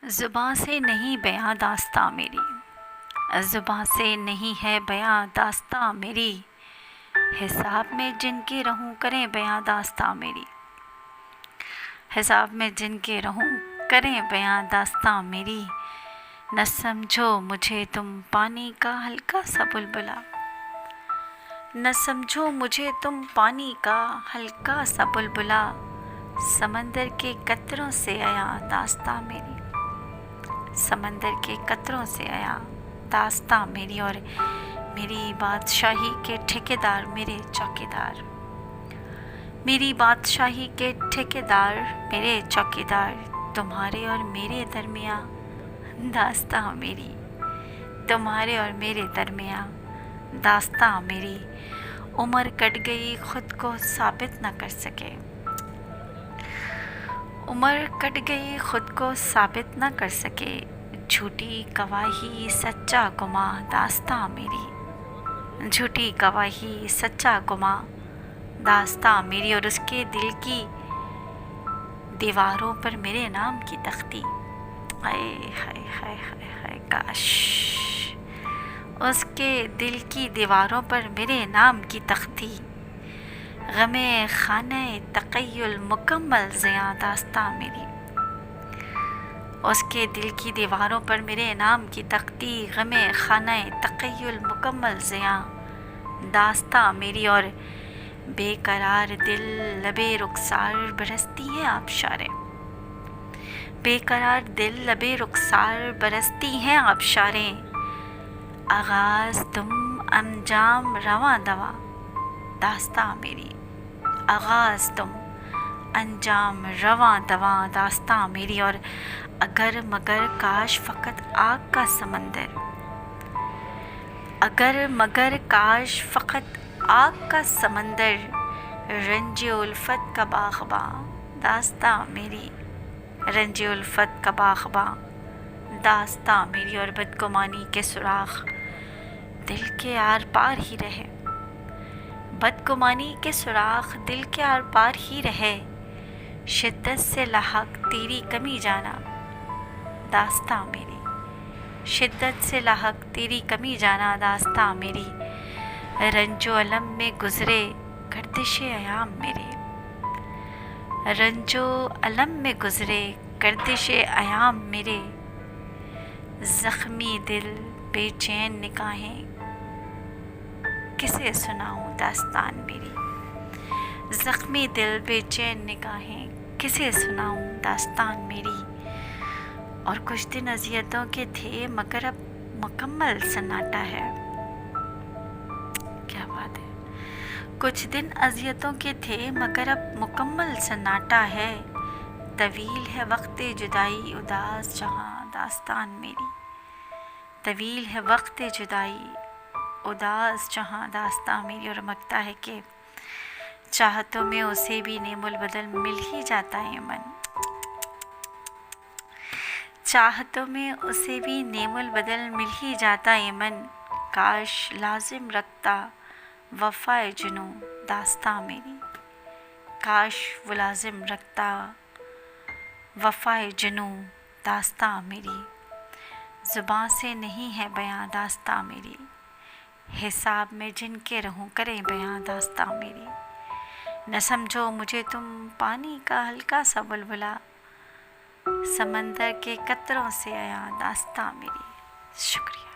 زباں سے نہیں بیاں داستاں میری، زباں سے نہیں ہے بیاں داستاں میری، حساب میں جن کے رہوں کریں بیاں داستاں میری، حساب میں جن کے رہوں کریں بیاں داستاں میری، نہ سمجھو مجھے تم پانی کا ہلکا سا بلبلا، نہ سمجھو مجھے تم پانی کا ہلکا سا بلبلا، سمندر کے قطروں سے آیا داستاں میری، سمندر کے قطروں سے آیا داستاں میری، اور میری بادشاہی کے ٹھیکیدار میرے چوکیدار، میری بادشاہی کے ٹھیکیدار میرے چوکیدار، تمہارے اور میرے درمیان داستاں میری، تمہارے اور میرے درمیان داستاں میری، عمر کٹ گئی خود کو ثابت نہ کر سکے، عمر کٹ گئی خود کو ثابت نہ کر سکے، جھوٹی گواہی سچا گماں داستاں میری، جھوٹی گواہی سچا گماں داستاں میری، اور اس کے دل کی دیواروں پر میرے نام کی تختی، ہائے ہائے ہائے ہائے ہائے کاش، اس کے دل کی دیواروں پر میرے نام کی تختی، غم خانہ تقیل مکمل زیاں داستاں میری، اس کے دل کی دیواروں پر میرے نام کی تختی، غم خانہ تقیل مکمل زیاں داستاں میری، اور بے قرار دل لبے رخسار برستی ہیں آبشاریں، بے قرار دل لبے رخسار برستی ہیں آبشاریں، آغاز تم انجام رواں دواں داستاں میری، آغاز تم انجام رواں دواں داستاں میری، اور اگر مگر کاش فقط آگ کا سمندر، اگر مگر کاش فقط آگ کا سمندر، رنج الفت کا باغباں داستاں میری، رنج الفت کا باغباں داستاں میری، اور بدگمانی کے سوراخ دل کے آر پار ہی رہے، بدگمانی کے سوراخ دل کے آر پار ہی رہے، شدت سے لاحق تیری کمی جانا داستاں میری، شدت سے لاحق تیری کمی جانا داستاں میری، رنج و الم میں گزرے گردش ایام میرے، رنج و الم میں گزرے گردش ایام میرے، زخمی دل بے چین نگاہیں کسے سناؤں داستان میری، زخمی دل بے چین نگاہیں کسے سناؤں داستان میری، اور کچھ دن اذیتوں کے تھے مگر اب مکمل سناٹا ہے، کیا بات ہے، کچھ دن اذیتوں کے تھے مگر اب مکمل سناٹا ہے، طویل ہے وقت جدائی اداس جہاں داستان میری، طویل ہے وقت جدائی اداس جہاں داستاں میری، اور مگتا ہے کہ چاہتوں میں اسے بھی نیم البدل مل ہی جاتا ہے من، چاہتوں میں اسے بھی نیم البدل مل ہی جاتا ہے من، کاش لازم رکھتا وفائے جنوں داستاں میری، کاش وہ لازم رکھتا وفائے جنوں داستاں میری، زباں سے نہیں ہے بیاں داستاں میری، حساب میں جن کے رہوں کریں بیاں داستاں میری، نہ سمجھو مجھے تم پانی کا ہلکا سا بلبلا، سمندر کے قطروں سے آیا داستاں میری، شکریہ۔